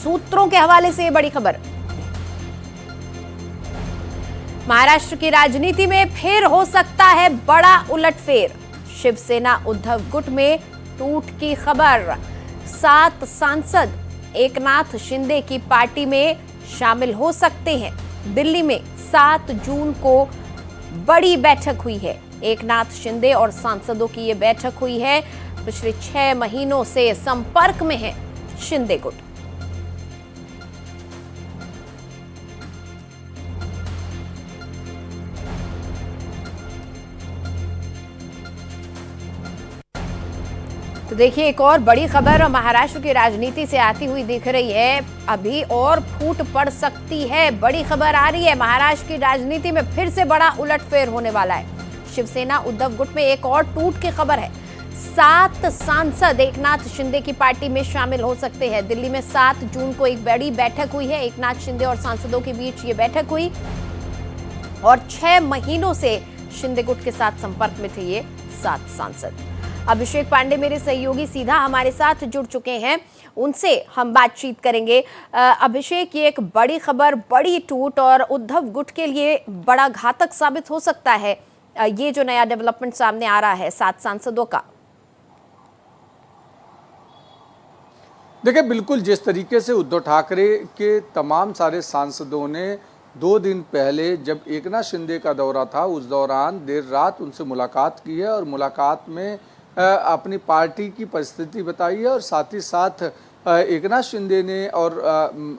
सूत्रों के हवाले से ये बड़ी खबर। महाराष्ट्र की राजनीति में फिर हो सकता है बड़ा उलटफेर। शिवसेना उद्धव गुट में टूट की खबर। 7 सांसद एकनाथ शिंदे की पार्टी में शामिल हो सकते हैं। दिल्ली में 7 जून को बड़ी बैठक हुई है। एकनाथ शिंदे और सांसदों की यह बैठक हुई है। पिछले 6 महीनों से संपर्क में है शिंदे गुट। तो देखिए, एक और बड़ी खबर महाराष्ट्र की राजनीति से आती हुई दिख रही है। अभी और फूट पड़ सकती है। बड़ी खबर आ रही है, महाराष्ट्र की राजनीति में फिर से बड़ा उलटफेर होने वाला है। शिवसेना उद्धव गुट में एक और टूट की खबर है। 7 सांसद एकनाथ शिंदे की पार्टी में शामिल हो सकते हैं। दिल्ली में 7 जून को एक बड़ी बैठक हुई है। एकनाथ शिंदे और सांसदों के बीच ये बैठक हुई और 6 महीनों से शिंदे गुट के साथ संपर्क में थे ये 7 सांसद। अभिषेक पांडे मेरे सहयोगी सीधा हमारे साथ जुड़ चुके हैं, उनसे हम बातचीत करेंगे। अभिषेक, ये एक बड़ी खबर, बड़ी टूट और उद्धव गुट के लिए बड़ा घातक साबित हो सकता है ये जो नया डेवलपमेंट सामने आ रहा है 7 सांसदों का। देखिए, बिल्कुल जिस तरीके से उद्धव ठाकरे के तमाम सारे सांसदों ने 2 दिन पहले जब एकनाथ शिंदे का दौरा था उस दौरान देर रात उनसे मुलाकात की है और मुलाकात में अपनी पार्टी की परिस्थिति बताई है और साथ ही साथ एकनाथ शिंदे ने और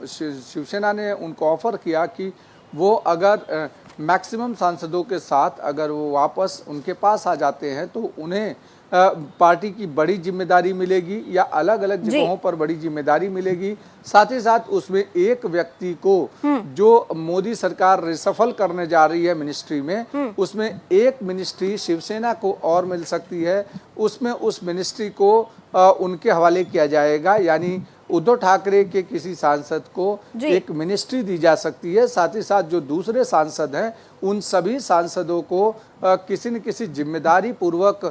शिवसेना ने उनको ऑफर किया कि वो अगर मैक्सिमम सांसदों के साथ अगर वो वापस उनके पास आ जाते हैं तो उन्हें पार्टी की बड़ी जिम्मेदारी मिलेगी या अलग अलग जगहों पर बड़ी जिम्मेदारी मिलेगी। साथ ही साथ उसमें एक व्यक्ति को जो मोदी सरकार रिसफल करने जा रही है मिनिस्ट्री में, उसमें एक मिनिस्ट्री शिवसेना को और मिल सकती है। उसमें उस मिनिस्ट्री को उनके हवाले किया जाएगा, यानी उद्धव ठाकरे के किसी सांसद को एक मिनिस्ट्री दी जा सकती है। साथ ही साथ जो दूसरे सांसद हैं उन सभी सांसदों को किसी न किसी जिम्मेदारी पूर्वक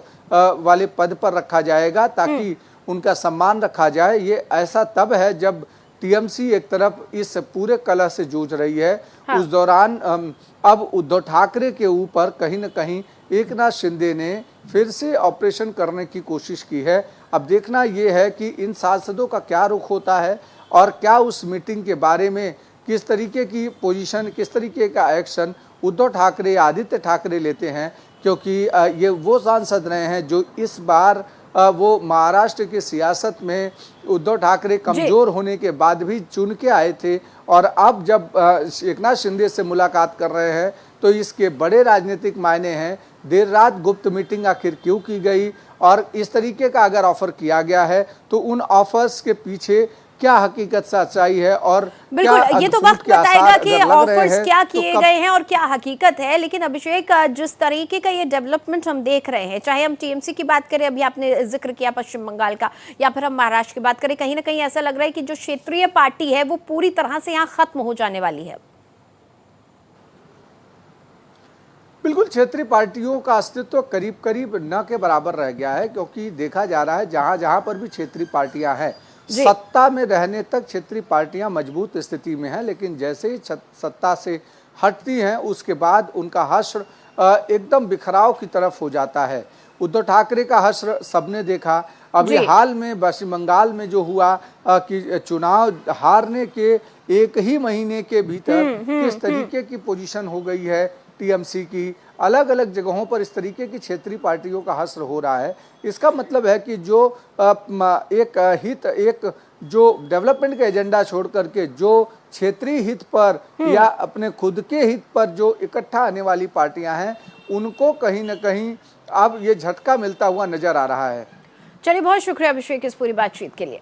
वाले पद पर रखा जाएगा ताकि उनका सम्मान रखा जाए। ये ऐसा तब है जब टीएमसी एक तरफ इस पूरे कलह से जूझ रही है। उस दौरान अब उद्धव ठाकरे के ऊपर कहीं न कहीं एकनाथ शिंदे ने फिर से ऑपरेशन करने की कोशिश की है। अब देखना ये है कि इन सांसदों का क्या रुख होता है और क्या उस मीटिंग के बारे में किस तरीके की पोजीशन, किस तरीके का एक्शन उद्धव ठाकरे, आदित्य ठाकरे लेते हैं, क्योंकि ये वो सांसद रहे हैं जो इस बार वो महाराष्ट्र की सियासत में उद्धव ठाकरे कमजोर होने के बाद भी चुन के आए थे और अब जब एकनाथ शिंदे से मुलाकात कर रहे हैं तो इसके बड़े राजनीतिक मायने हैं। देर रात गुप्त मीटिंग आखिर क्यों की गई और इस तरीके का अगर ऑफर किया गया है तो उन ऑफर्स के पीछे क्या हकीकत सच्चाई है और बिल्कुल ये तो वक्त बताएगा कि ऑफर्स क्या किए गए हैं और क्या हकीकत है। लेकिन अभिषेक, जिस तरीके का ये डेवलपमेंट हम देख रहे हैं, चाहे हम टीएमसी की बात करें, अभी आपने जिक्र किया पश्चिम बंगाल का, या फिर हम महाराष्ट्र की बात करें, कहीं ना कहीं ऐसा लग रहा है कि जो क्षेत्रीय पार्टी है वो पूरी तरह से यहाँ खत्म हो जाने वाली है। बिल्कुल, क्षेत्रीय पार्टियों का अस्तित्व करीब करीब न के बराबर रह गया है, क्योंकि देखा जा रहा है जहां जहां पर भी क्षेत्रीय पार्टियां हैं, सत्ता में रहने तक क्षेत्रीय पार्टियां मजबूत स्थिति में हैं, लेकिन जैसे ही सत्ता से हटती हैं उसके बाद उनका हश्र एकदम बिखराव की तरफ हो जाता है। उद्धव ठाकरे का हश्र सबने देखा। अभी हाल में पश्चिम बंगाल में जो हुआ कि चुनाव हारने के 1 ही महीने के भीतर किस तरीके की पोजीशन हो गई है टीएमसी की, अलग अलग जगहों पर इस तरीके की क्षेत्रीय पार्टियों का हश्र हो रहा है। इसका मतलब है कि जो एक जो डेवलपमेंट का एजेंडा छोड़ करके जो क्षेत्रीय हित पर या अपने खुद के हित पर जो इकट्ठा आने वाली पार्टियां हैं उनको कहीं न कहीं अब ये झटका मिलता हुआ नजर आ रहा है। चलिए, बहुत शुक्रिया अभिषेक इस पूरी बातचीत के लिए।